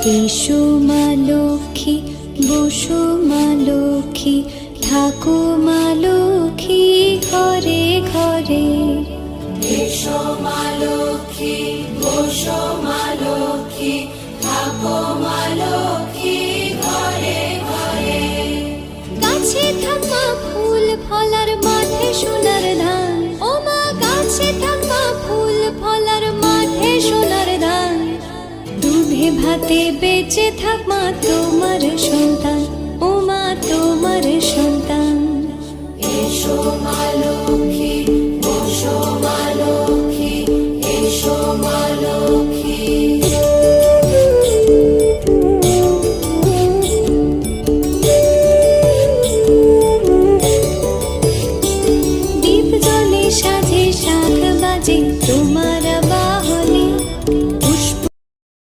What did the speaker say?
এসো মা লক্ষ্মী, বসো মা লক্ষ্মী, থাকো মা লক্ষ্মী ঘরে ঘরে। এসো মা লক্ষ্মী, বসো মা লক্ষ্মী, থাকো মা লক্ষ্মী ঘরে ঘরে। গাছে থাক মা ফুল ফলার, মাঠে সোনার ধান। ও মা গাছে থাক মা ফুল ফলার, মাঠে সোনার ধান। দুধে ভাতে বেঁচে থাক মা তোমার সন্তান, ও মা তোমার সন্তান। এসো মা লক্ষ্মী, বসো মা লক্ষ্মী,